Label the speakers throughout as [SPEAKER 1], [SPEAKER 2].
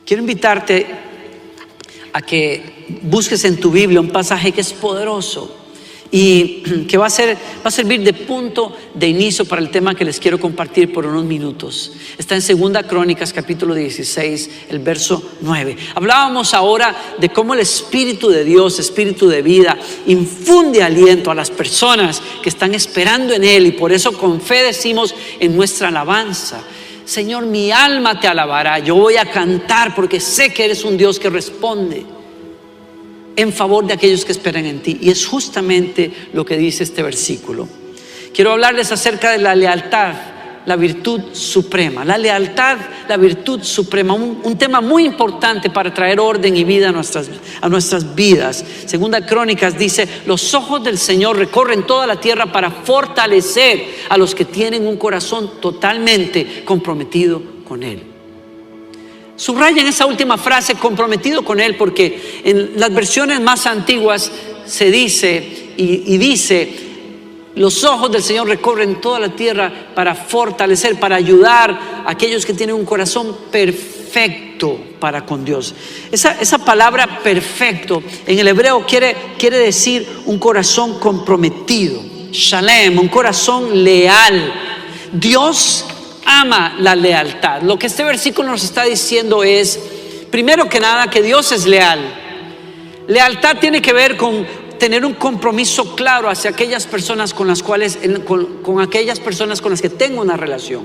[SPEAKER 1] Quiero invitarte a que busques en tu Biblia un pasaje que es poderoso y que va a servir de punto de inicio para el tema que les quiero compartir por unos minutos. Está en 2 Crónicas capítulo 16, el verso 9. Hablábamos ahora de cómo el Espíritu de Dios, Espíritu de vida, infunde aliento a las personas que están esperando en Él, y por eso con fe decimos en nuestra alabanza: Señor, mi alma te alabará, yo voy a cantar porque sé que eres un Dios que responde en favor de aquellos que esperan en ti. Y es justamente lo que dice este versículo. Quiero hablarles acerca de la lealtad, la virtud suprema. La lealtad, la virtud suprema, un tema muy importante para traer orden y vida a nuestras vidas. 2 Crónicas dice: los ojos del Señor recorren toda la tierra para fortalecer a los que tienen un corazón totalmente comprometido con Él. Subrayen esa última frase, comprometido con Él, porque en las versiones más antiguas se dice y dice: los ojos del Señor recorren toda la tierra para fortalecer, para ayudar a aquellos que tienen un corazón perfecto para con Dios. Esa palabra perfecto en el hebreo quiere decir un corazón comprometido, shalem, un corazón leal. Dios ama la lealtad. Lo que este versículo nos está diciendo es, primero que nada, que Dios es leal. Lealtad tiene que ver con tener un compromiso claro hacia aquellas personas con las cuales, con aquellas personas con las que tengo una relación,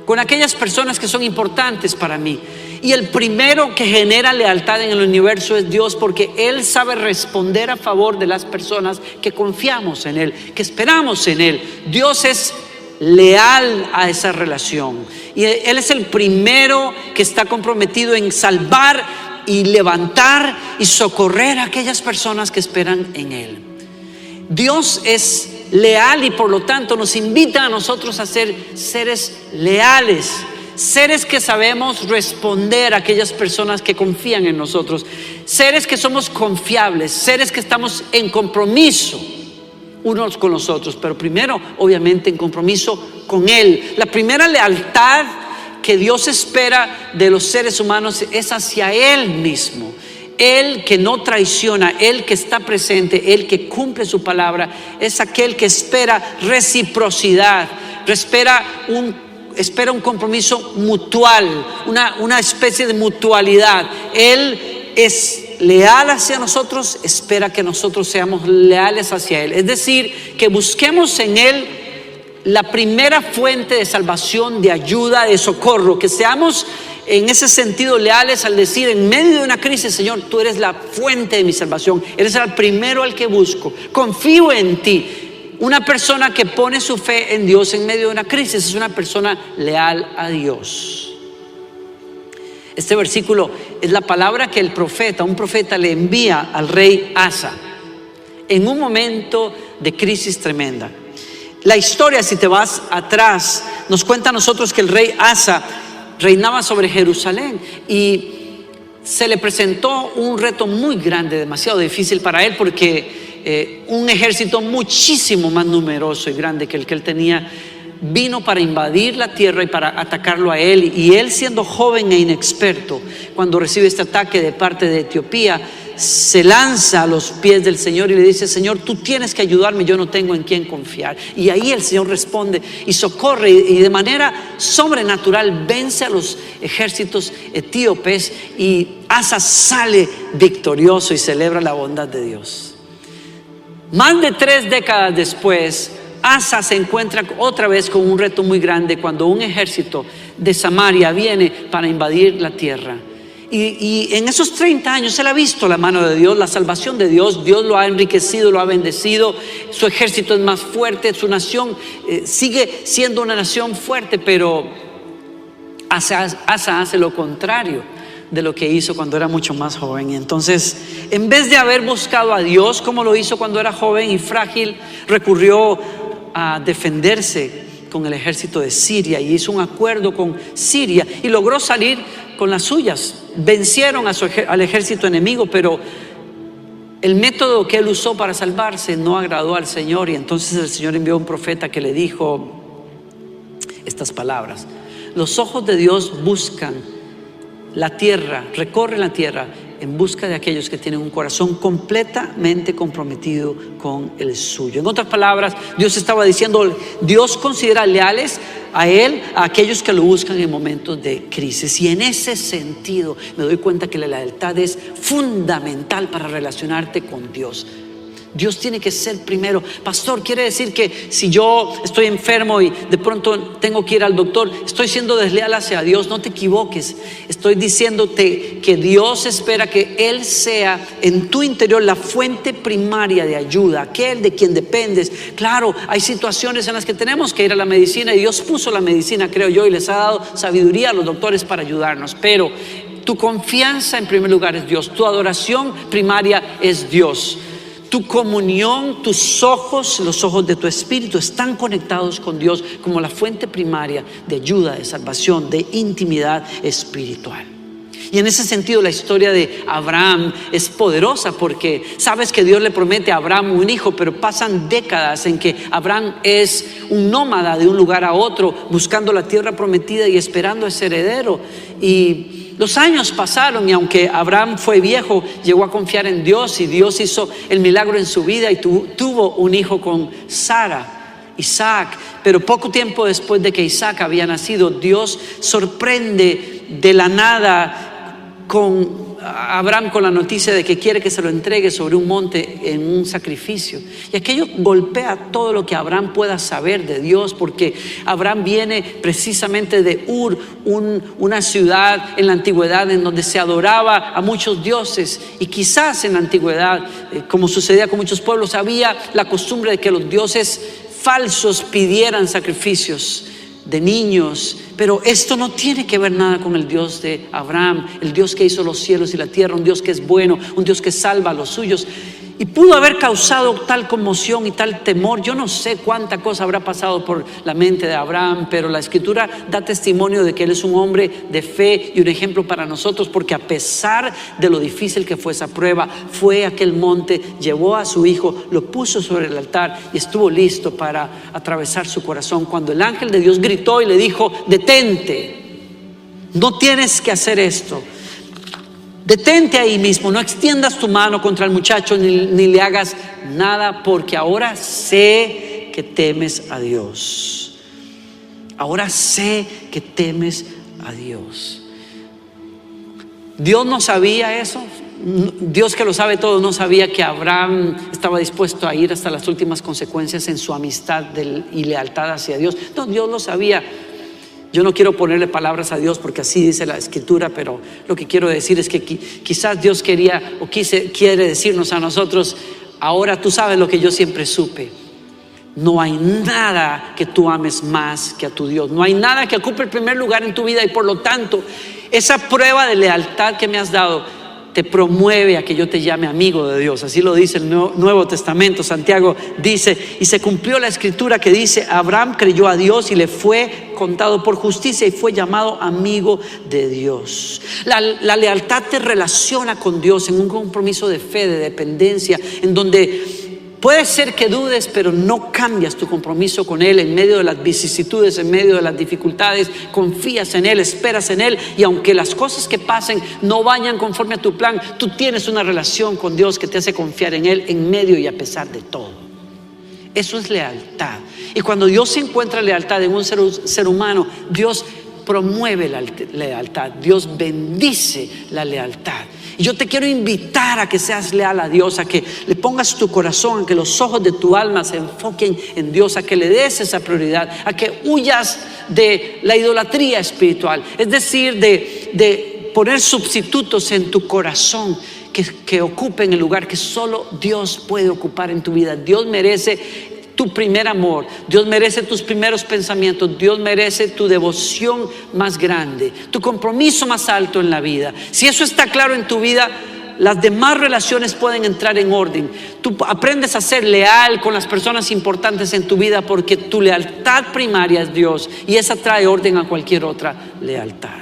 [SPEAKER 1] con aquellas personas que son importantes para mí. Y el primero que genera lealtad en el universo es Dios, porque Él sabe responder a favor de las personas que confiamos en Él, que esperamos en Él. Dios es leal a esa relación, y Él es el primero que está comprometido en salvar y levantar y socorrer a aquellas personas que esperan en Él. Dios es leal y por lo tanto nos invita a nosotros a ser seres leales, seres que sabemos responder a aquellas personas que confían en nosotros, seres que somos confiables, seres que estamos en compromiso unos con los otros, pero primero obviamente en compromiso con Él. La primera lealtad que Dios espera de los seres humanos es hacia Él mismo. Él que no traiciona, Él que está presente, Él que cumple su palabra, es aquel que espera reciprocidad, espera un compromiso mutual, una especie de mutualidad. Él es leal hacia nosotros, espera que nosotros seamos leales hacia Él. Es decir, que busquemos en Él la primera fuente de salvación, de ayuda, de socorro, que seamos en ese sentido leales al decir en medio de una crisis: Señor, tú eres la fuente de mi salvación, eres el primero al que busco, confío en ti. Una persona que pone su fe en Dios en medio de una crisis es una persona leal a Dios. Este versículo es la palabra que un profeta le envía al rey Asa en un momento de crisis tremenda. La historia, si te vas atrás, nos cuenta a nosotros que el rey Asa reinaba sobre Jerusalén y se le presentó un reto muy grande, demasiado difícil para él, porque un ejército muchísimo más numeroso y grande que el que él tenía vino para invadir la tierra y para atacarlo a él. Y él, siendo joven e inexperto, cuando recibe este ataque de parte de Etiopía, se lanza a los pies del Señor y le dice: Señor, tú tienes que ayudarme, yo no tengo en quién confiar. Y ahí el Señor responde y socorre, y de manera sobrenatural vence a los ejércitos etíopes, y Asa sale victorioso y celebra la bondad de Dios. Más de 3 décadas después, Asa se encuentra otra vez con un reto muy grande cuando un ejército de Samaria viene para invadir la tierra. Y en esos 30 años él ha visto la mano de Dios, la salvación de Dios. Dios lo ha enriquecido, lo ha bendecido, su ejército es más fuerte, su nación sigue siendo una nación fuerte, pero Asa hace lo contrario de lo que hizo cuando era mucho más joven. Y entonces, en vez de haber buscado a Dios como lo hizo cuando era joven y frágil, recurrió a defenderse con el ejército de Siria y hizo un acuerdo con Siria y logró salir con las suyas. Vencieron al ejército enemigo, pero el método que él usó para salvarse no agradó al Señor, y entonces el Señor envió a un profeta que le dijo estas palabras: los ojos de Dios buscan la tierra, recorre la tierra en busca de aquellos que tienen un corazón completamente comprometido con el suyo. En otras palabras, Dios estaba diciendo, Dios considera leales a Él, a aquellos que lo buscan en momentos de crisis. Y en ese sentido me doy cuenta que la lealtad es fundamental para relacionarte con Dios. Dios tiene que ser primero. Pastor, quiere decir que si yo estoy enfermo y de pronto tengo que ir al doctor, estoy siendo desleal hacia Dios. No te equivoques. Estoy diciéndote que Dios espera que Él sea en tu interior la fuente primaria de ayuda, aquel de quien dependes. Claro, hay situaciones en las que tenemos que ir a la medicina y Dios puso la medicina, creo yo, y les ha dado sabiduría a los doctores para ayudarnos. Pero tu confianza en primer lugar es Dios. Tu adoración primaria es Dios. Tu comunión, tus ojos, los ojos de tu espíritu están conectados con Dios como la fuente primaria de ayuda, de salvación, de intimidad espiritual. Y en ese sentido la historia de Abraham es poderosa porque sabes que Dios le promete a Abraham un hijo, pero pasan décadas en que Abraham es un nómada de un lugar a otro, buscando la tierra prometida y esperando ese heredero. Y los años pasaron y aunque Abraham fue viejo, llegó a confiar en Dios y Dios hizo el milagro en su vida y tuvo un hijo con Sara, Isaac. Pero poco tiempo después de que Isaac había nacido, Dios sorprende de la nada a Abraham con la noticia de que quiere que se lo entregue sobre un monte en un sacrificio. Y aquello golpea todo lo que Abraham pueda saber de Dios, porque Abraham viene precisamente de Ur, una ciudad en la antigüedad en donde se adoraba a muchos dioses. Y quizás en la antigüedad, como sucedía con muchos pueblos, había la costumbre de que los dioses falsos pidieran sacrificios de niños, pero esto no tiene que ver nada con el Dios de Abraham, el Dios que hizo los cielos y la tierra, un Dios que es bueno, un Dios que salva a los suyos. Y pudo haber causado tal conmoción y tal temor. Yo no sé cuánta cosa habrá pasado por la mente de Abraham, pero la Escritura da testimonio de que él es un hombre de fe y un ejemplo para nosotros, porque a pesar de lo difícil que fue esa prueba, fue a aquel monte, llevó a su hijo, lo puso sobre el altar y estuvo listo para atravesar su corazón cuando el ángel de Dios gritó y le dijo: detente, no tienes que hacer esto. Detente ahí mismo, no extiendas tu mano contra el muchacho ni le hagas nada, porque ahora sé que temes a Dios. Ahora sé que temes a Dios. Dios no sabía eso. Dios, que lo sabe todo, no sabía que Abraham estaba dispuesto a ir hasta las últimas consecuencias en su amistad y lealtad hacia Dios. No, Dios lo sabía. Yo no quiero ponerle palabras a Dios porque así dice la Escritura, pero lo que quiero decir es que quizás Dios quiere decirnos a nosotros: ahora tú sabes lo que yo siempre supe. No hay nada que tú ames más que a tu Dios. No hay nada que ocupe el primer lugar en tu vida, y por lo tanto esa prueba de lealtad que me has dado te promueve a que yo te llame amigo de Dios. Así lo dice el Nuevo Testamento. Santiago dice: y se cumplió la Escritura que dice: Abraham creyó a Dios y le fue contado por justicia y fue llamado amigo de Dios. La lealtad te relaciona con Dios en un compromiso de fe, de dependencia, en donde puede ser que dudes, pero no cambias tu compromiso con Él en medio de las vicisitudes, en medio de las dificultades. Confías en Él, esperas en Él, y aunque las cosas que pasen no vayan conforme a tu plan, tú tienes una relación con Dios que te hace confiar en Él en medio y a pesar de todo. Eso es lealtad. Y cuando Dios encuentra lealtad en un ser humano, Dios promueve la lealtad, Dios bendice la lealtad. Y yo te quiero invitar a que seas leal a Dios, a que le pongas tu corazón, a que los ojos de tu alma se enfoquen en Dios, a que le des esa prioridad, a que huyas de la idolatría espiritual, es decir, de poner sustitutos en tu corazón que ocupen el lugar que solo Dios puede ocupar en tu vida. Dios merece tu primer amor, Dios merece tus primeros pensamientos, Dios merece tu devoción más grande, tu compromiso más alto en la vida. Si eso está claro en tu vida, las demás relaciones pueden entrar en orden. Tú aprendes a ser leal con las personas importantes en tu vida porque tu lealtad primaria es Dios, y esa trae orden a cualquier otra lealtad.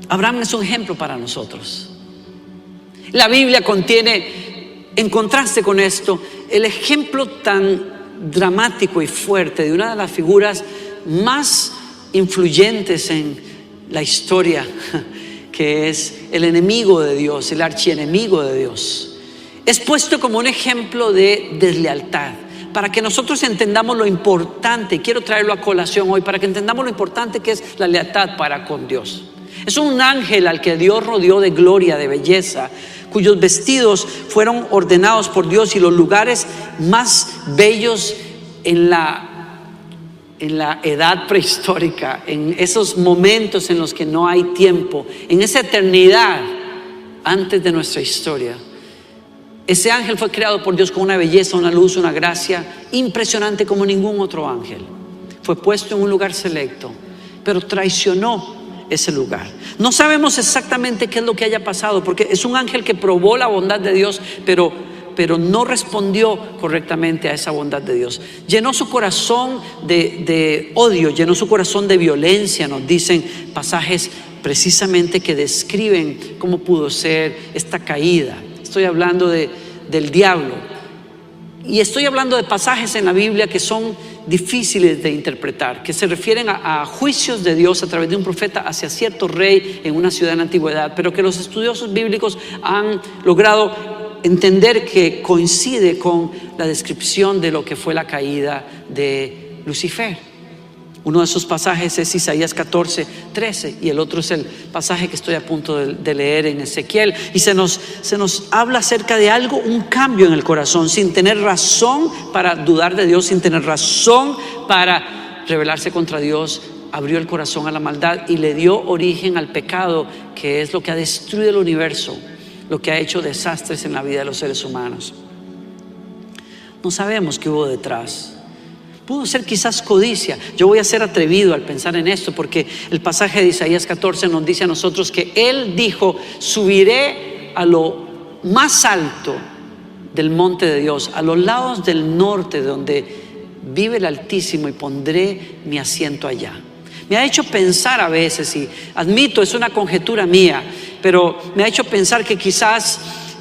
[SPEAKER 1] Abraham es un ejemplo para nosotros. La Biblia contiene, en contraste con esto, el ejemplo tan dramático y fuerte de una de las figuras más influyentes en la historia que es el enemigo de Dios, el archienemigo de Dios, es puesto como un ejemplo de deslealtad. Para que nosotros entendamos lo importante, quiero traerlo a colación hoy, para que entendamos lo importante que es la lealtad para con Dios. Es un ángel al que Dios rodeó de gloria, de belleza, cuyos vestidos fueron ordenados por Dios, y los lugares más bellos en la edad prehistórica, en esos momentos en los que no hay tiempo, en esa eternidad antes de nuestra historia. Ese ángel fue creado por Dios con una belleza, una luz, una gracia impresionante como ningún otro ángel. Fue puesto en un lugar selecto, pero traicionó ese lugar. No sabemos exactamente qué es lo que haya pasado, porque es un ángel que probó la bondad de Dios, pero no respondió correctamente a esa bondad de Dios. Llenó su corazón de odio, llenó su corazón de violencia. Nos dicen pasajes precisamente que describen cómo pudo ser esta caída. Estoy hablando del diablo, y estoy hablando de pasajes en la Biblia que son difíciles de interpretar, que se refieren a juicios de Dios a través de un profeta hacia cierto rey en una ciudad en la antigüedad, pero que los estudiosos bíblicos han logrado entender que coincide con la descripción de lo que fue la caída de Lucifer. Uno de esos pasajes es Isaías 14:13, y el otro es el pasaje que estoy a punto de leer en Ezequiel, y se nos habla acerca de algo, un cambio en el corazón, sin tener razón para dudar de Dios, sin tener razón para rebelarse contra Dios. Abrió el corazón a la maldad y le dio origen al pecado, que es lo que ha destruido el universo, lo que ha hecho desastres en la vida de los seres humanos. No sabemos qué hubo detrás. Pudo ser quizás codicia. Yo voy a ser atrevido al pensar en esto, porque el pasaje de Isaías 14 nos dice a nosotros que Él dijo: subiré a lo más alto del monte de Dios, a los lados del norte, de donde vive el Altísimo, y pondré mi asiento allá. Me ha hecho pensar a veces, y admito, es una conjetura mía, pero me ha hecho pensar que quizás,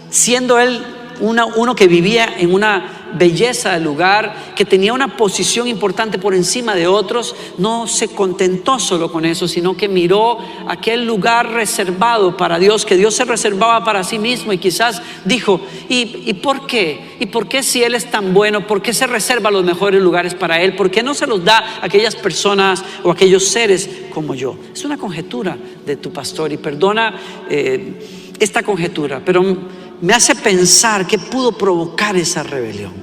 [SPEAKER 1] siendo Él uno que vivía en una belleza del lugar, que tenía una posición importante por encima de otros, no se contentó solo con eso, sino que miró aquel lugar reservado para Dios, que Dios se reservaba para sí mismo, y quizás dijo: ¿y por qué? ¿Y por qué, si Él es tan bueno, por qué se reserva los mejores lugares para Él? ¿Por qué no se los da a aquellas personas o a aquellos seres como yo? Es una conjetura de tu pastor, y perdona esta conjetura, pero me hace pensar qué pudo provocar esa rebelión.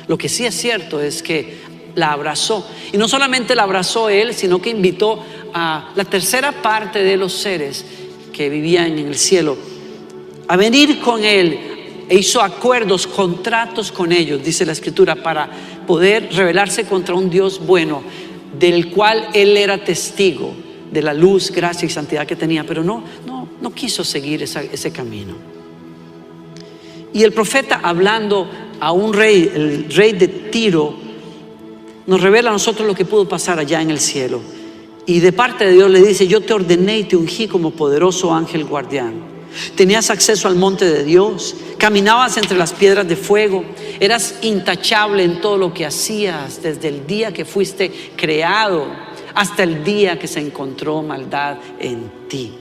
[SPEAKER 1] Lo que sí es cierto es que la abrazó, y no solamente la abrazó Él, sino que invitó a la tercera parte de los seres que vivían en el cielo a venir con Él, e hizo acuerdos, contratos con ellos, dice la Escritura, para poder rebelarse contra un Dios bueno, del cual Él era testigo de la luz, gracia y santidad que tenía, pero no quiso seguir ese camino. Y el profeta, hablando a un rey, el rey de Tiro, nos revela a nosotros lo que pudo pasar allá en el cielo. Y de parte de Dios le dice: yo te ordené y te ungí como poderoso ángel guardián. Tenías acceso al monte de Dios, caminabas entre las piedras de fuego, eras intachable en todo lo que hacías, desde el día que fuiste creado hasta el día que se encontró maldad en ti.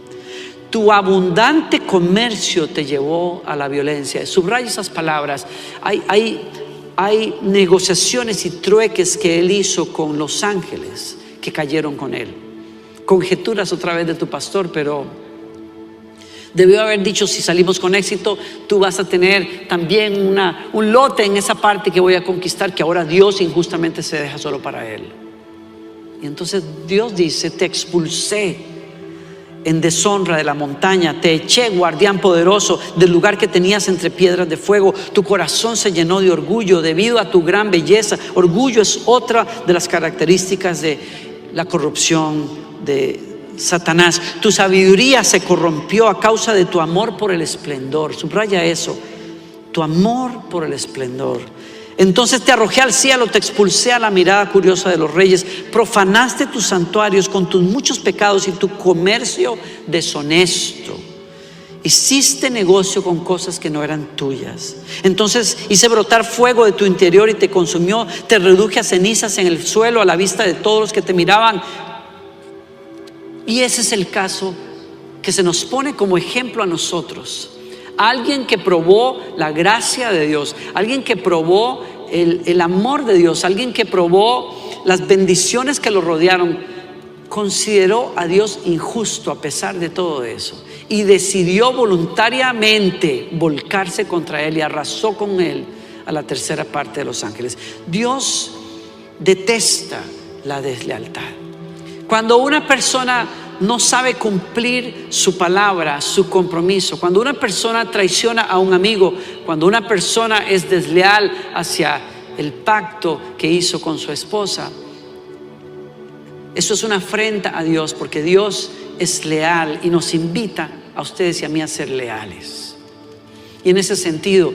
[SPEAKER 1] Tu abundante comercio te llevó a la violencia. Subraya esas palabras. Hay negociaciones y trueques que Él hizo con los ángeles que cayeron con Él. Conjeturas otra vez de tu pastor, pero debió haber dicho: si salimos con éxito, tú vas a tener también un lote en esa parte que voy a conquistar, que ahora Dios injustamente se deja solo para Él. Y entonces Dios dice: te expulsé en deshonra de la montaña, te eché, guardián poderoso, del lugar que tenías entre piedras de fuego. Tu corazón se llenó de orgullo debido a tu gran belleza. Orgullo es otra de las características de la corrupción de Satanás. Tu sabiduría se corrompió a causa de tu amor por el esplendor. Subraya eso: tu amor por el esplendor. Entonces te arrojé al cielo, te expulsé a la mirada curiosa de los reyes. Profanaste tus santuarios con tus muchos pecados y tu comercio deshonesto. Hiciste negocio con cosas que no eran tuyas. Entonces hice brotar fuego de tu interior y te consumió. Te reduje a cenizas en el suelo a la vista de todos los que te miraban. Y ese es el caso que se nos pone como ejemplo a nosotros. Alguien que probó la gracia de Dios, alguien que probó el amor de Dios, alguien que probó las bendiciones que lo rodearon, consideró a Dios injusto a pesar de todo eso y decidió voluntariamente volcarse contra Él y arrasó con Él a la tercera parte de los ángeles. Dios detesta la deslealtad. Cuando una persona no sabe cumplir su palabra, su compromiso, cuando una persona traiciona a un amigo, cuando una persona es desleal hacia el pacto que hizo con su esposa, eso es una afrenta a Dios, porque Dios es leal y nos invita a ustedes y a mí a ser leales. Y en ese sentido,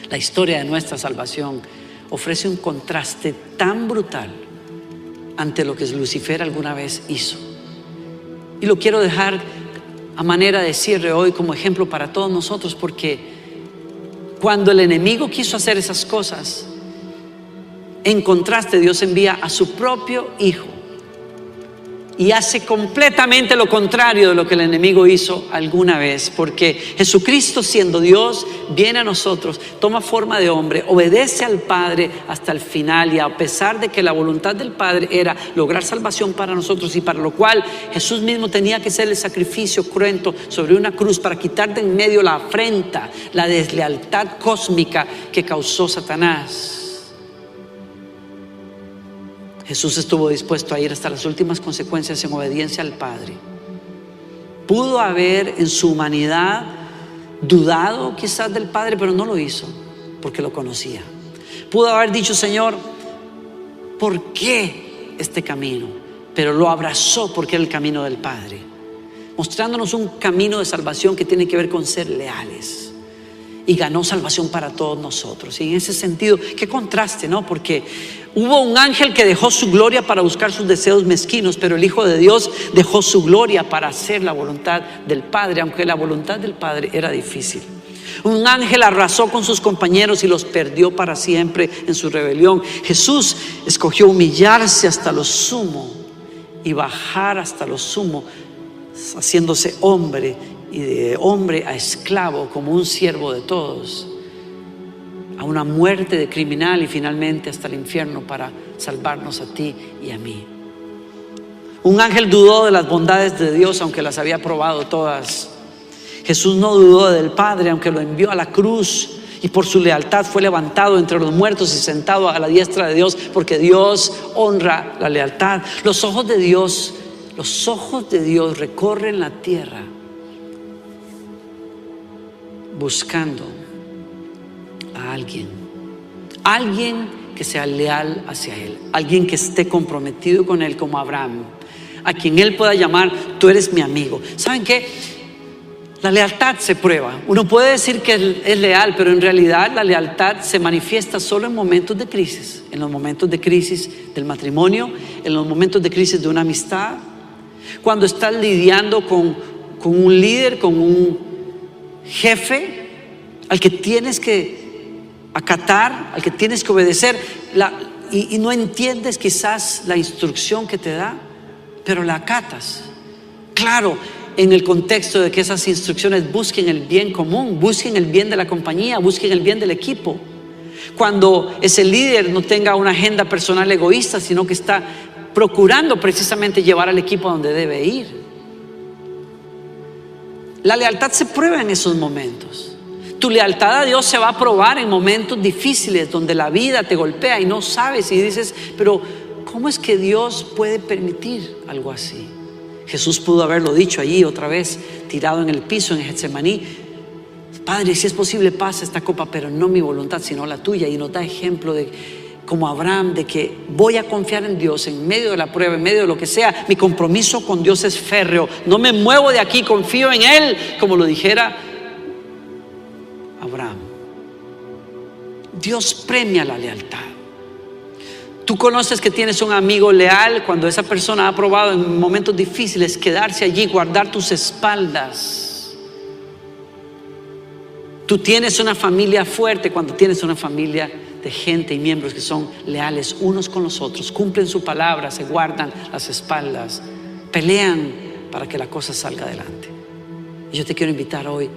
[SPEAKER 1] la historia de nuestra salvación ofrece un contraste tan brutal ante lo que Lucifer alguna vez hizo. Y lo quiero dejar a manera de cierre hoy como ejemplo para todos nosotros, porque cuando el enemigo quiso hacer esas cosas, en contraste, Dios envía a su propio Hijo y hace completamente lo contrario de lo que el enemigo hizo alguna vez, porque Jesucristo, siendo Dios, viene a nosotros, toma forma de hombre, obedece al Padre hasta el final, y a pesar de que la voluntad del Padre era lograr salvación para nosotros, y para lo cual Jesús mismo tenía que ser el sacrificio cruento sobre una cruz para quitar de en medio la afrenta, la deslealtad cósmica que causó Satanás, Jesús estuvo dispuesto a ir hasta las últimas consecuencias en obediencia al Padre. Pudo haber en su humanidad dudado quizás del Padre, pero no lo hizo porque lo conocía. Pudo haber dicho: Señor, ¿por qué este camino? Pero lo abrazó porque era el camino del Padre, mostrándonos un camino de salvación que tiene que ver con ser leales. Y ganó salvación para todos nosotros. Y en ese sentido, qué contraste, ¿no? Porque hubo un ángel que dejó su gloria para buscar sus deseos mezquinos, pero el Hijo de Dios dejó su gloria para hacer la voluntad del Padre, aunque la voluntad del Padre era difícil. Un ángel arrasó con sus compañeros y los perdió para siempre en su rebelión. Jesús escogió humillarse hasta lo sumo y bajar hasta lo sumo, haciéndose hombre, y de hombre a esclavo, como un siervo de todos, a una muerte de criminal y finalmente hasta el infierno para salvarnos a ti y a mí. Un ángel dudó de las bondades de Dios aunque las había probado todas. Jesús no dudó del Padre aunque lo envió a la cruz, y por su lealtad fue levantado entre los muertos y sentado a la diestra de Dios, porque Dios honra la lealtad. Los ojos de Dios recorren la tierra buscando a alguien que sea leal hacia Él, alguien que esté comprometido con Él, como Abraham, a quien Él pueda llamar: tú eres mi amigo. ¿Saben qué? La lealtad se prueba. Uno puede decir que es leal, pero en realidad la lealtad se manifiesta solo en momentos de crisis, en los momentos de crisis del matrimonio, en los momentos de crisis de una amistad, cuando estás lidiando con un líder, con un jefe al que tienes que acatar, al que tienes que obedecer, y no entiendes quizás la instrucción que te da, pero la acatas. Claro, en el contexto de que esas instrucciones busquen el bien común, busquen el bien de la compañía, busquen el bien del equipo. Cuando ese líder no tenga una agenda personal egoísta, sino que está procurando precisamente llevar al equipo a donde debe ir. La lealtad se prueba en esos momentos. Tu lealtad a Dios se va a probar en momentos difíciles donde la vida te golpea y no sabes, y dices: pero ¿cómo es que Dios puede permitir algo así? Jesús pudo haberlo dicho allí otra vez, tirado en el piso en Getsemaní: Padre, si es posible, pasa esta copa, pero no mi voluntad sino la tuya. Y nos da ejemplo de, como Abraham, de que voy a confiar en Dios en medio de la prueba, en medio de lo que sea. Mi compromiso con Dios es férreo, no me muevo de aquí, confío en Él, como lo dijera Abraham. Dios premia la lealtad. Tú conoces que tienes un amigo leal cuando esa persona ha probado en momentos difíciles quedarse allí, guardar tus espaldas. Tú tienes una familia fuerte cuando tienes una familia de gente y miembros que son leales unos con los otros, cumplen su palabra, se guardan las espaldas pelean para que la cosa salga adelante. Y yo te quiero invitar hoy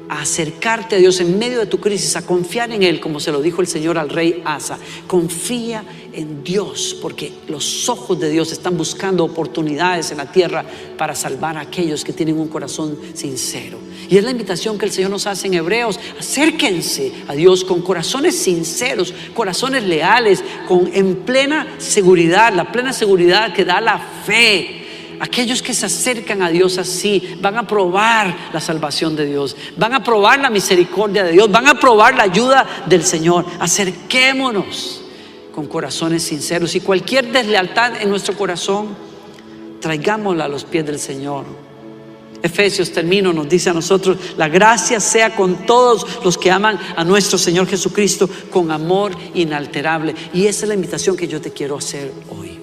[SPEAKER 1] a acercarte a Dios en medio de tu crisis, a confiar en Él, como se lo dijo el Señor al rey Asa. Confía en Dios, porque los ojos de Dios están buscando oportunidades en la tierra para salvar a aquellos que tienen un corazón sincero. Y es la invitación que el Señor nos hace en Hebreos: acérquense a Dios con corazones sinceros, corazones leales, en plena seguridad, la plena seguridad que da la fe. Aquellos que se acercan a Dios así van a probar la salvación de Dios, van a probar la misericordia de Dios, van a probar la ayuda del Señor. Acerquémonos con corazones sinceros, y cualquier deslealtad en nuestro corazón, traigámosla a los pies del Señor. Efesios, termino, nos dice a nosotros: la gracia sea con todos los que aman a nuestro Señor Jesucristo con amor inalterable. Y esa es la invitación que yo te quiero hacer hoy.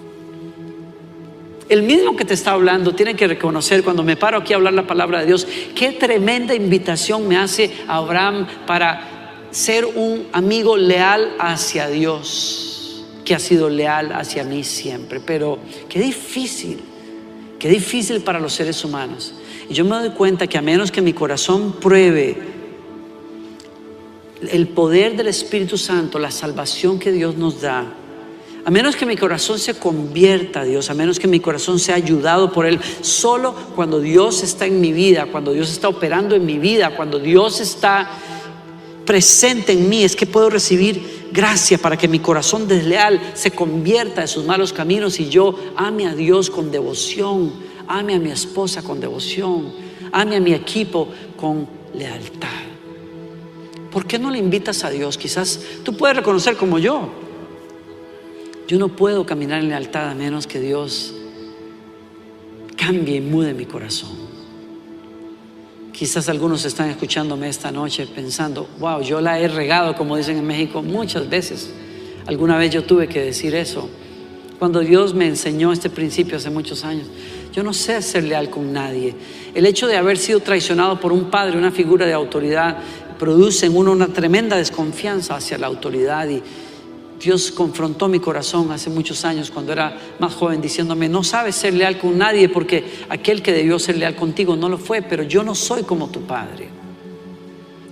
[SPEAKER 1] El mismo que te está hablando tiene que reconocer, cuando me paro aquí a hablar la palabra de Dios, qué tremenda invitación me hace Abraham para ser un amigo leal hacia Dios, que ha sido leal hacia mí siempre. Pero qué difícil para los seres humanos. Y yo me doy cuenta que a menos que mi corazón pruebe el poder del Espíritu Santo, la salvación que Dios nos da, a menos que mi corazón se convierta a Dios, a menos que mi corazón sea ayudado por Él, solo cuando Dios está en mi vida, cuando Dios está operando en mi vida, cuando Dios está presente en mí, es que puedo recibir gracia para que mi corazón desleal se convierta de sus malos caminos y yo ame a Dios con devoción, ame a mi esposa con devoción, ame a mi equipo con lealtad. ¿Por qué no le invitas a Dios? Quizás tú puedes reconocer, como yo no puedo caminar en lealtad a menos que Dios cambie y mude mi corazón. Quizás algunos están escuchándome esta noche pensando: wow, yo la he regado, como dicen en México, muchas veces. Alguna vez yo tuve que decir eso. Cuando Dios me enseñó este principio hace muchos años, yo no sé ser leal con nadie. El hecho de haber sido traicionado por un padre, una figura de autoridad, produce en uno una tremenda desconfianza hacia la autoridad. Y Dios confrontó mi corazón hace muchos años, cuando era más joven, diciéndome: no sabes ser leal con nadie, porque aquel que debió ser leal contigo no lo fue, pero yo no soy como tu padre.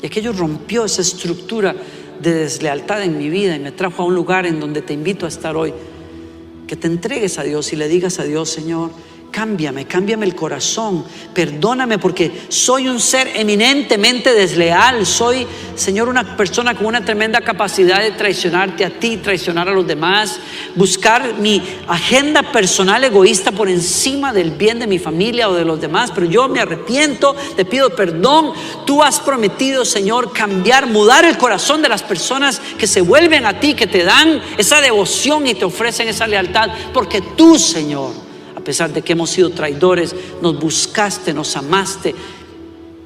[SPEAKER 1] Y aquello rompió esa estructura de deslealtad en mi vida y me trajo a un lugar en donde te invito a estar hoy. Que te entregues a Dios y le digas a Dios: Señor, cámbiame el corazón, perdóname, porque soy un ser eminentemente desleal. Soy, Señor, una persona con una tremenda capacidad de traicionarte a ti, traicionar a los demás, buscar mi agenda personal egoísta por encima del bien de mi familia o de los demás. Pero yo me arrepiento, te pido perdón. Tú has prometido, Señor, cambiar, mudar el corazón de las personas que se vuelven a ti, que te dan esa devoción y te ofrecen esa lealtad, porque tú, Señor, a pesar de que hemos sido traidores, nos buscaste, nos amaste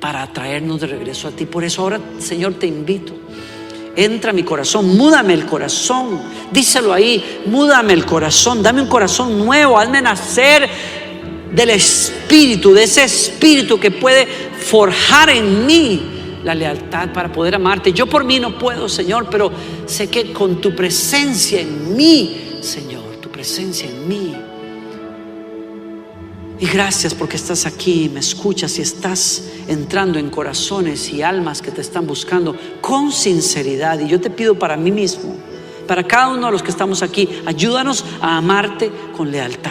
[SPEAKER 1] para traernos de regreso a ti. Por eso ahora, Señor, te invito: entra a mi corazón, múdame el corazón. Díselo ahí: múdame el corazón, dame un corazón nuevo, hazme nacer del Espíritu, de ese Espíritu que puede forjar en mí la lealtad para poder amarte. Yo por mí no puedo, Señor, pero sé que con tu presencia en mí, Señor, tu presencia en mí. Y gracias porque estás aquí, me escuchas y estás entrando en corazones y almas que te están buscando con sinceridad. Y yo te pido para mí mismo, para cada uno de los que estamos aquí, ayúdanos a amarte con lealtad,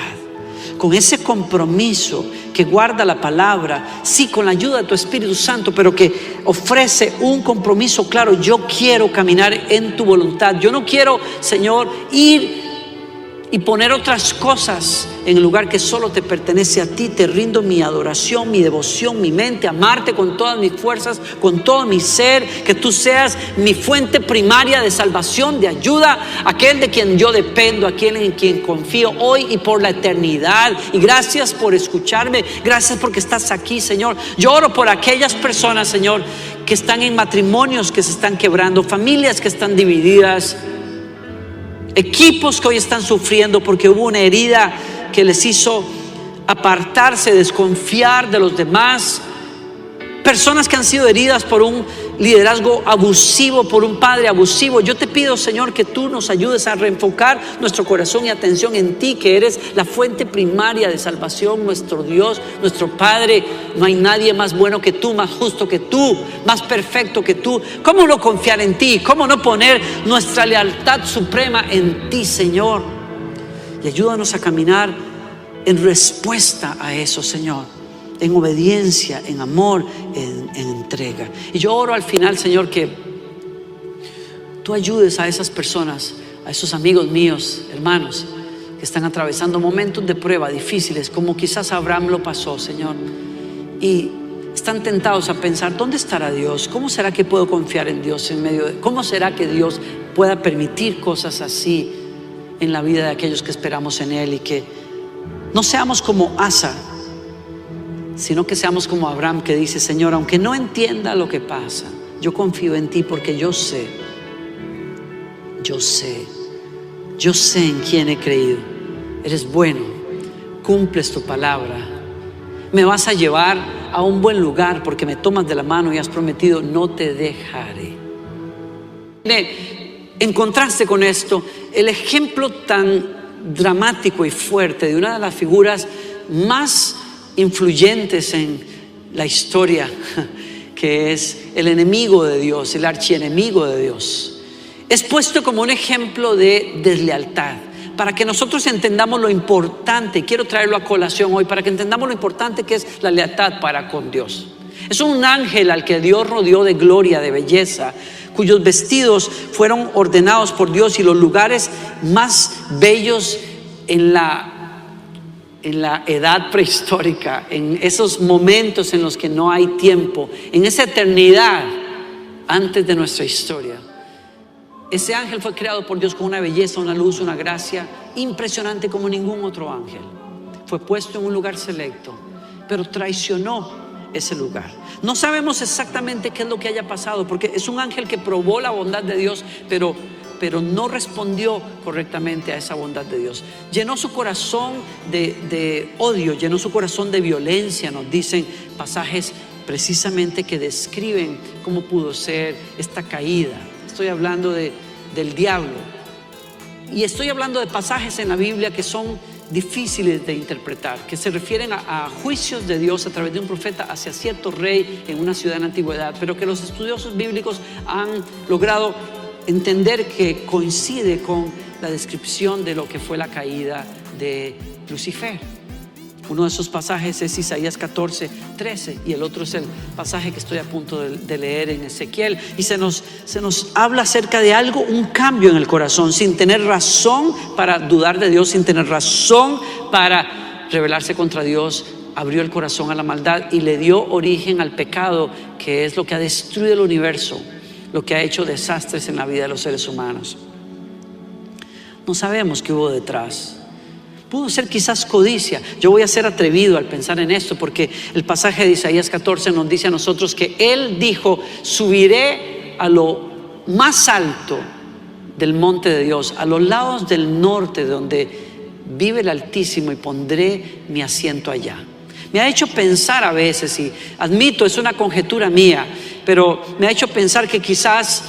[SPEAKER 1] con ese compromiso que guarda la palabra, sí, con la ayuda de tu Espíritu Santo, pero que ofrece un compromiso claro. Yo quiero caminar en tu voluntad. Yo no quiero, Señor, ir y poner otras cosas en el lugar que solo te pertenece a ti. Te rindo mi adoración, mi devoción, mi mente, amarte con todas mis fuerzas, con todo mi ser. Que tú seas mi fuente primaria de salvación, de ayuda, aquel de quien yo dependo, aquel en quien confío hoy y por la eternidad. Y gracias por escucharme, gracias porque estás aquí, Señor. Yo oro por aquellas personas, Señor, que están en matrimonios que se están quebrando, familias que están divididas, equipos que hoy están sufriendo porque hubo una herida que les hizo apartarse, desconfiar de los demás, personas que han sido heridas por un liderazgo abusivo, por un padre abusivo. Yo te pido, Señor, que tú nos ayudes a reenfocar nuestro corazón y atención en ti, que eres la fuente primaria de salvación, nuestro Dios, nuestro Padre. No hay nadie más bueno que tú, más justo que tú, más perfecto que tú. ¿Cómo no confiar en ti? ¿Cómo no poner nuestra lealtad suprema en ti, Señor? Y ayúdanos a caminar en respuesta a eso, Señor, en obediencia, en amor, en entrega. Y yo oro al final, Señor, que tú ayudes a esas personas, a esos amigos míos, hermanos, que están atravesando momentos de prueba difíciles, como quizás Abraham lo pasó, Señor, y están tentados a pensar: ¿dónde estará Dios? ¿Cómo será que puedo confiar en Dios en medio de? ¿Cómo será que Dios pueda permitir cosas así en la vida de aquellos que esperamos en Él? Y que no seamos como Asa, sino que seamos como Abraham, que dice: Señor, aunque no entienda lo que pasa, yo confío en ti, porque yo sé en quién he creído. Eres bueno, cumples tu palabra, me vas a llevar a un buen lugar, porque me tomas de la mano y has prometido: no te dejaré. En contraste con esto, el ejemplo tan dramático y fuerte de una de las figuras más influyentes en la historia, que es el enemigo de Dios, el archienemigo de Dios, es puesto como un ejemplo de deslealtad, para que nosotros entendamos lo importante. Quiero traerlo a colación hoy, para que entendamos lo importante que es la lealtad para con Dios. Es un ángel al que Dios rodeó de gloria, de belleza, cuyos vestidos fueron ordenados por Dios, y los lugares más bellos en la edad prehistórica, en esos momentos en los que no hay tiempo, en esa eternidad antes de nuestra historia. Ese ángel fue creado por Dios con una belleza, una luz, una gracia impresionante como ningún otro ángel. Fue puesto en un lugar selecto, pero traicionó ese lugar. No sabemos exactamente qué es lo que haya pasado, porque es un ángel que probó la bondad de Dios, pero no respondió correctamente a esa bondad de Dios. Llenó su corazón de odio, llenó su corazón de violencia. Nos dicen pasajes precisamente que describen cómo pudo ser esta caída. Estoy hablando del diablo, y estoy hablando de pasajes en la Biblia que son difíciles de interpretar, que se refieren a juicios de Dios a través de un profeta hacia cierto rey en una ciudad en la antigüedad, pero que los estudiosos bíblicos han logrado entender que coincide con la descripción de lo que fue la caída de Lucifer. Uno de esos pasajes es Isaías 14:13, y el otro es el pasaje que estoy a punto de leer en Ezequiel. Y se nos habla acerca de algo, un cambio en el corazón, sin tener razón para dudar de Dios, sin tener razón para rebelarse contra Dios. Abrió el corazón a la maldad y le dio origen al pecado, que es lo que ha destruido el universo, lo que ha hecho desastres en la vida de los seres humanos. No sabemos qué hubo detrás. Pudo ser quizás codicia. Yo voy a ser atrevido al pensar en esto, porque el pasaje de Isaías 14 nos dice a nosotros que Él dijo: subiré a lo más alto del monte de Dios, a los lados del norte donde vive el Altísimo, y pondré mi asiento allá. Me ha hecho pensar a veces, y admito, es una conjetura mía, pero me ha hecho pensar que quizás,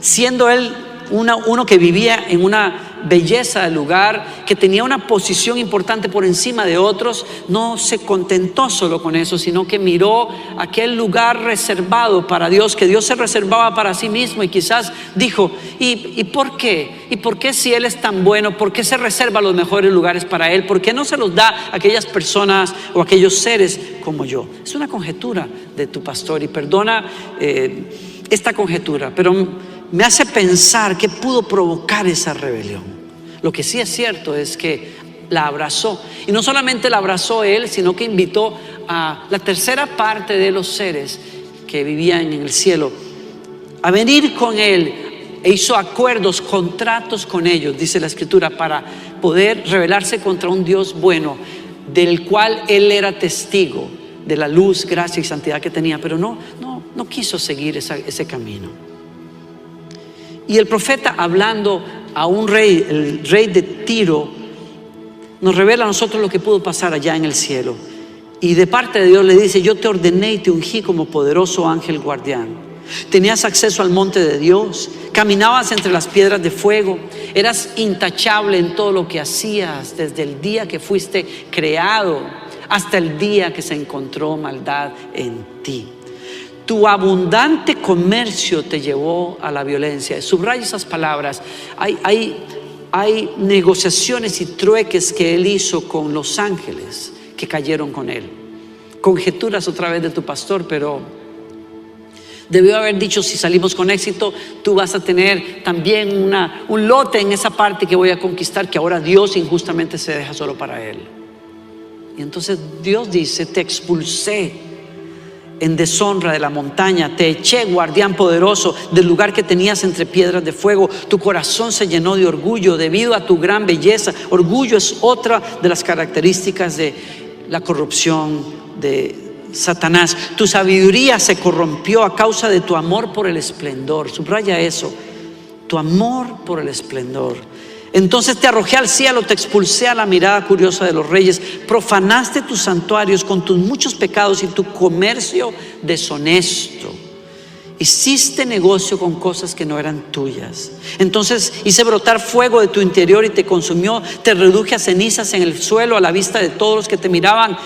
[SPEAKER 1] siendo Él uno que vivía en una belleza del lugar, que tenía una posición importante por encima de otros, no se contentó solo con eso, sino que miró aquel lugar reservado para Dios, que Dios se reservaba para sí mismo, y quizás dijo: ¿y por qué? ¿Y por qué, si Él es tan bueno, por qué se reserva los mejores lugares para Él? ¿Por qué no se los da a aquellas personas o a aquellos seres como yo? Es una conjetura de tu pastor, y perdona esta conjetura, pero me hace pensar qué pudo provocar esa rebelión. Lo que sí es cierto es que la abrazó, y no solamente la abrazó Él, sino que invitó a la tercera parte de los seres que vivían en el cielo a venir con Él, e hizo acuerdos, contratos con ellos, dice la Escritura, para poder rebelarse contra un Dios bueno, del cual Él era testigo de la luz, gracia y santidad que tenía, pero no quiso seguir ese camino. Y el profeta, hablando a un rey, el rey de Tiro, nos revela a nosotros lo que pudo pasar allá en el cielo. Y de parte de Dios le dice: yo te ordené y te ungí como poderoso ángel guardián. Tenías acceso al monte de Dios, caminabas entre las piedras de fuego, eras intachable en todo lo que hacías, desde el día que fuiste creado hasta el día que se encontró maldad en ti. Tu abundante comercio te llevó a la violencia. Subraya esas palabras. Hay negociaciones y trueques que él hizo con los ángeles que cayeron con él. Conjeturas otra vez de tu pastor, pero debió haber dicho: si salimos con éxito, tú vas a tener también un lote en esa parte que voy a conquistar, que ahora Dios injustamente se deja solo para él. Y entonces Dios dice: te expulsé en deshonra de la montaña, te eché, guardián poderoso, del lugar que tenías entre piedras de fuego. Tu corazón se llenó de orgullo debido a tu gran belleza. Orgullo es otra de las características de la corrupción de Satanás. Tu sabiduría se corrompió a causa de tu amor por el esplendor. Subraya eso: tu amor por el esplendor. Entonces te arrojé al cielo, te expulsé a la mirada curiosa de los reyes. Profanaste tus santuarios con tus muchos pecados y tu comercio deshonesto. Hiciste negocio con cosas que no eran tuyas. Entonces hice brotar fuego de tu interior y te consumió. Te reduje a cenizas en el suelo a la vista de todos los que te miraban.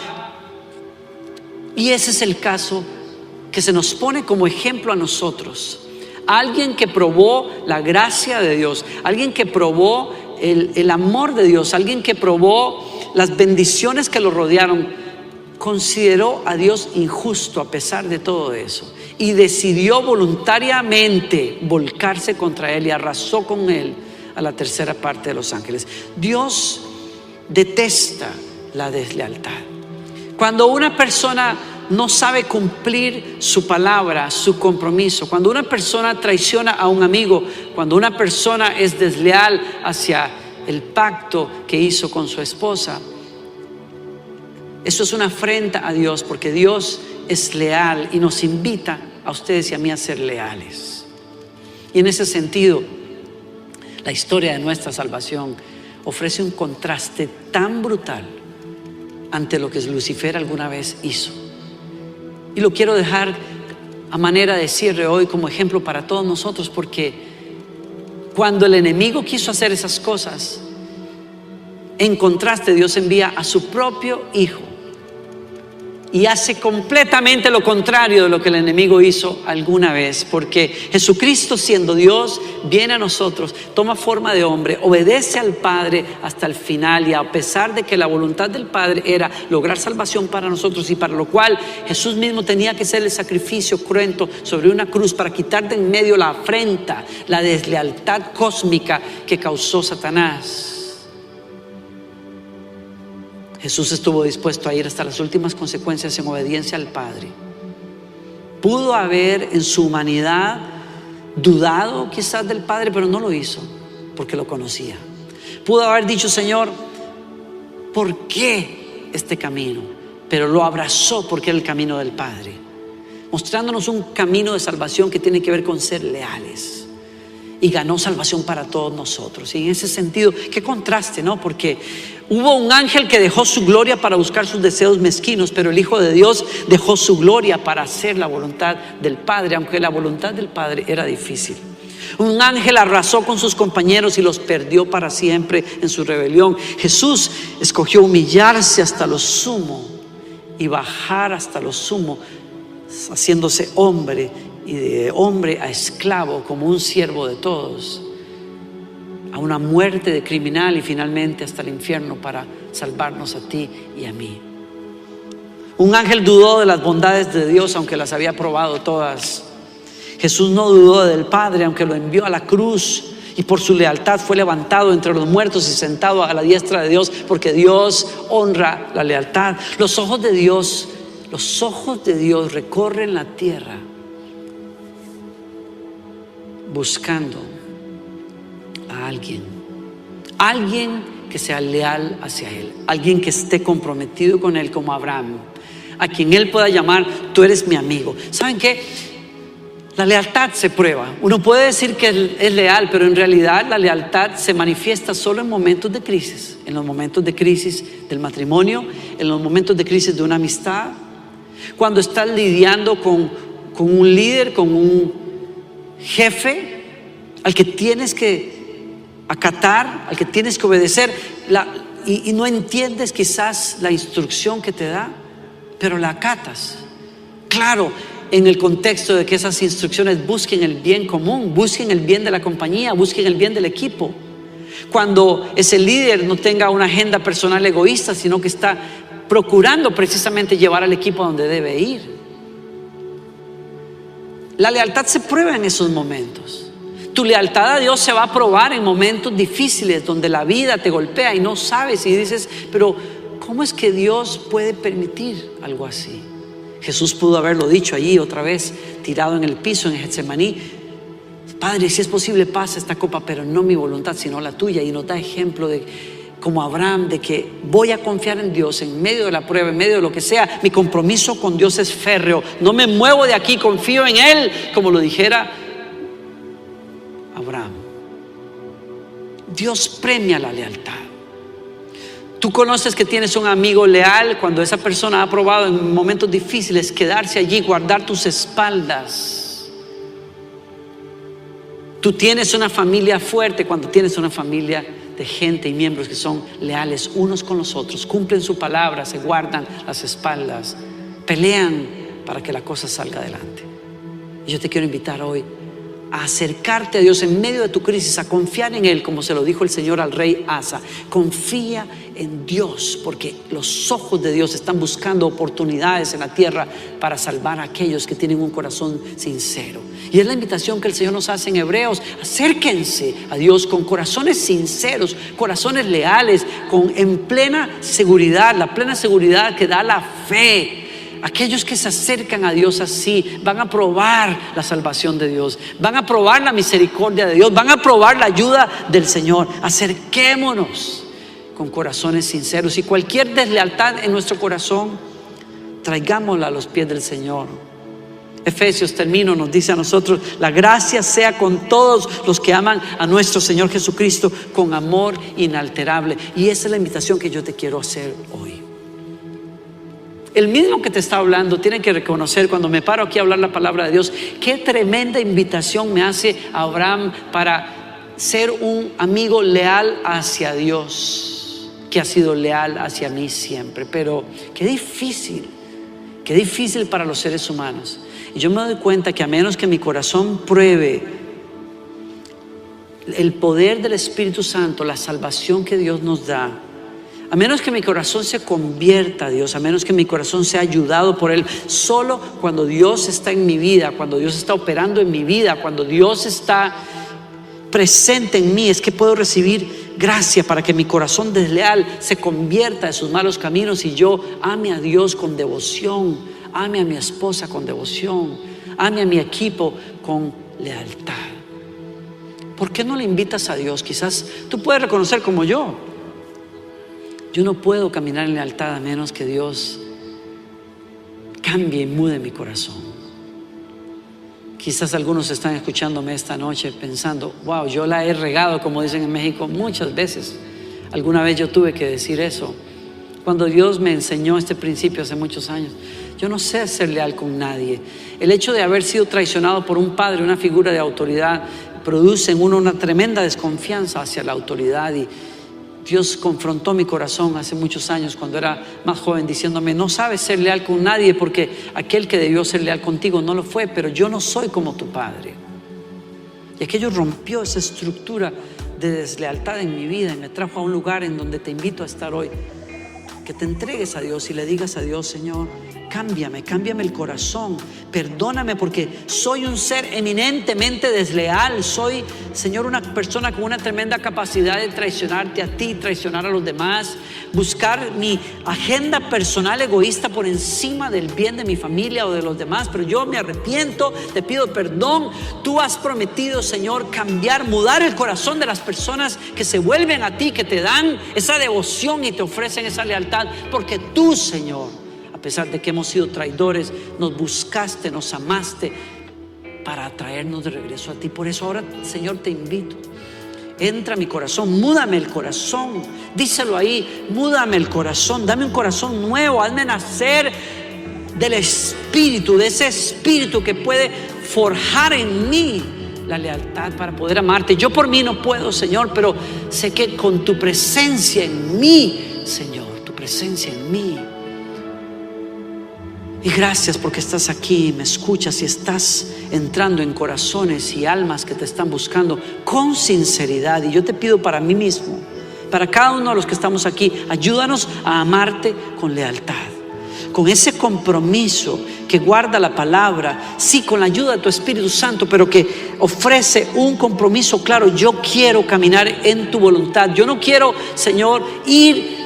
[SPEAKER 1] Y ese es el caso que se nos pone como ejemplo a nosotros. Alguien que probó la gracia de Dios, alguien que probó el amor de Dios, alguien que probó las bendiciones que lo rodearon, consideró a Dios injusto a pesar de todo eso y decidió voluntariamente volcarse contra él y arrasó con él a la tercera parte de los ángeles. Dios detesta la deslealtad. Cuando una persona no sabe cumplir su palabra, su compromiso, cuando una persona traiciona a un amigo, cuando una persona es desleal hacia el pacto que hizo con su esposa, eso es una afrenta a Dios, porque Dios es leal y nos invita a ustedes y a mí a ser leales. Y en ese sentido, la historia de nuestra salvación ofrece un contraste tan brutal ante lo que Lucifer alguna vez hizo. Y lo quiero dejar a manera de cierre hoy como ejemplo para todos nosotros, porque cuando el enemigo quiso hacer esas cosas, en contraste, Dios envía a su propio Hijo y hace completamente lo contrario de lo que el enemigo hizo alguna vez, porque Jesucristo, siendo Dios, viene a nosotros, toma forma de hombre, obedece al Padre hasta el final, y a pesar de que la voluntad del Padre era lograr salvación para nosotros, y para lo cual Jesús mismo tenía que ser el sacrificio cruento sobre una cruz para quitar de en medio la afrenta, la deslealtad cósmica que causó Satanás, Jesús estuvo dispuesto a ir hasta las últimas consecuencias en obediencia al Padre. Pudo haber en su humanidad dudado quizás del Padre, pero no lo hizo porque lo conocía. Pudo haber dicho: Señor, ¿por qué este camino? Pero lo abrazó porque era el camino del Padre, mostrándonos un camino de salvación que tiene que ver con ser leales. Y ganó salvación para todos nosotros. Y en ese sentido, qué contraste, ¿no? Porque hubo un ángel que dejó su gloria para buscar sus deseos mezquinos, pero el Hijo de Dios dejó su gloria para hacer la voluntad del Padre, aunque la voluntad del Padre era difícil. Un ángel arrasó con sus compañeros y los perdió para siempre en su rebelión. Jesús escogió humillarse hasta lo sumo y bajar hasta lo sumo, haciéndose hombre, y de hombre a esclavo, como un siervo de todos, a una muerte de criminal y finalmente hasta el infierno para salvarnos a ti y a mí. Un ángel dudó de las bondades de Dios, aunque las había probado todas. Jesús no dudó del Padre, aunque lo envió a la cruz, y por su lealtad fue levantado entre los muertos y sentado a la diestra de Dios, porque Dios honra la lealtad. Los ojos de Dios recorren la tierra buscando a alguien que sea leal hacia Él, alguien que esté comprometido con Él, como Abraham, a quien Él pueda llamar: tú eres mi amigo. ¿Saben qué? La lealtad se prueba. Uno puede decir que es leal, pero en realidad la lealtad se manifiesta solo en momentos de crisis. En los momentos de crisis del matrimonio, en los momentos de crisis de una amistad. Cuando estás lidiando con un líder, con un jefe al que tienes que acatar, al que tienes que obedecer, y no entiendes quizás la instrucción que te da, pero la acatas. Claro, en el contexto de que esas instrucciones busquen el bien común, busquen el bien de la compañía, busquen el bien del equipo. Cuando ese líder no tenga una agenda personal egoísta, sino que está procurando precisamente llevar al equipo a donde debe ir. La lealtad se prueba en esos momentos. Tu lealtad a Dios se va a probar en momentos difíciles donde la vida te golpea y no sabes y dices, pero ¿cómo es que Dios puede permitir algo así? Jesús pudo haberlo dicho allí otra vez, tirado en el piso en Getsemaní: Padre, si es posible, pasa esta copa, pero no mi voluntad sino la tuya. Y nos da ejemplo de, como Abraham, de que voy a confiar en Dios en medio de la prueba, en medio de lo que sea. Mi compromiso con Dios es férreo, no me muevo de aquí, confío en Él, como lo dijera Abraham. Dios premia la lealtad. Tú conoces que tienes un amigo leal cuando esa persona ha probado en momentos difíciles quedarse allí, guardar tus espaldas. Tú tienes una familia fuerte cuando tienes una familia de gente y miembros que son leales unos con los otros, cumplen su palabra, se guardan las espaldas, pelean para que la cosa salga adelante. Y yo te quiero invitar hoy a acercarte a Dios en medio de tu crisis, a confiar en Él, como se lo dijo el Señor al rey Asa. Confía en Dios, porque los ojos de Dios están buscando oportunidades en la tierra para salvar a aquellos que tienen un corazón sincero. Y es la invitación que el Señor nos hace en Hebreos: acérquense a Dios con corazones sinceros, corazones leales, en plena seguridad, la plena seguridad que da la fe. Aquellos que se acercan a Dios así van a probar la salvación de Dios, van a probar la misericordia de Dios, van a probar la ayuda del Señor. Acerquémonos con corazones sinceros, y cualquier deslealtad en nuestro corazón, traigámosla a los pies del Señor. Efesios, termino, nos dice a nosotros: la gracia sea con todos los que aman a nuestro Señor Jesucristo con amor inalterable. Y esa es la invitación que yo te quiero hacer hoy. El mismo que te está hablando tiene que reconocer, cuando me paro aquí a hablar la palabra de Dios, qué tremenda invitación me hace Abraham para ser un amigo leal hacia Dios, que ha sido leal hacia mí siempre. Pero qué difícil para los seres humanos. Y yo me doy cuenta que a menos que mi corazón pruebe el poder del Espíritu Santo, la salvación que Dios nos da, a menos que mi corazón se convierta a Dios, a menos que mi corazón sea ayudado por Él, solo cuando Dios está en mi vida, cuando Dios está operando en mi vida, cuando Dios está presente en mí, es que puedo recibir gracia para que mi corazón desleal se convierta de sus malos caminos y yo ame a Dios con devoción, ame a mi esposa con devoción, ame a mi equipo con lealtad. ¿Por qué no le invitas a Dios? Quizás tú puedes reconocer, como yo no puedo caminar en lealtad a menos que Dios cambie y mude mi corazón. Quizás algunos están escuchándome esta noche pensando: wow, yo la he regado, como dicen en México, muchas veces. Alguna vez yo tuve que decir eso. Cuando Dios me enseñó este principio hace muchos años, yo no sé ser leal con nadie. El hecho de haber sido traicionado por un padre, una figura de autoridad, produce en uno una tremenda desconfianza hacia la autoridad. Y Dios confrontó mi corazón hace muchos años, cuando era más joven, diciéndome: no sabes ser leal con nadie, porque aquel que debió ser leal contigo no lo fue, pero yo no soy como tu padre. Y aquello rompió esa estructura de deslealtad en mi vida y me trajo a un lugar en donde te invito a estar hoy. Que te entregues a Dios y le digas a Dios: Señor, cámbiame el corazón, perdóname, porque soy un ser eminentemente desleal. Soy, Señor, una persona con una tremenda capacidad de traicionarte a ti, traicionar a los demás, buscar mi agenda personal egoísta por encima del bien de mi familia o de los demás. Pero yo me arrepiento, te pido perdón. Tú has prometido, Señor, cambiar, mudar el corazón de las personas que se vuelven a ti, que te dan esa devoción y te ofrecen esa lealtad, porque tú, Señor, a pesar de que hemos sido traidores, nos buscaste, nos amaste para atraernos de regreso a ti. Por eso ahora, Señor, te invito. Entra a mi corazón, múdame el corazón. Díselo ahí, múdame el corazón, dame un corazón nuevo, hazme nacer del Espíritu, de ese Espíritu que puede forjar en mí la lealtad para poder amarte. Yo por mí no puedo, Señor, pero sé que con tu presencia en mí, Señor, tu presencia en mí. Y gracias porque estás aquí, me escuchas y estás entrando en corazones y almas que te están buscando con sinceridad. Y yo te pido para mí mismo, para cada uno de los que estamos aquí, ayúdanos a amarte con lealtad, con ese compromiso que guarda la palabra, sí, con la ayuda de tu Espíritu Santo, pero que ofrece un compromiso claro. Yo quiero caminar en tu voluntad. Yo no quiero, Señor, ir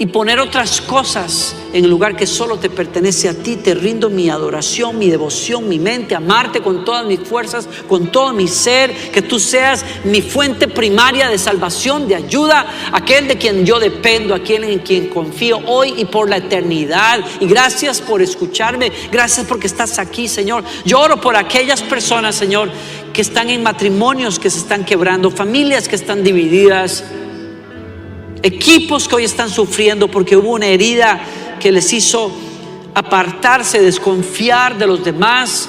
[SPEAKER 1] y poner otras cosas en el lugar que solo te pertenece a ti. Te rindo mi adoración, mi devoción, mi mente, amarte con todas mis fuerzas, con todo mi ser, que tú seas mi fuente primaria de salvación, de ayuda, aquel de quien yo dependo, aquel en quien confío hoy y por la eternidad. Y gracias por escucharme, gracias porque estás aquí, Señor. Yo oro por aquellas personas, Señor, que están en matrimonios que se están quebrando, familias que están divididas, equipos que hoy están sufriendo porque hubo una herida que les hizo apartarse, desconfiar de los demás,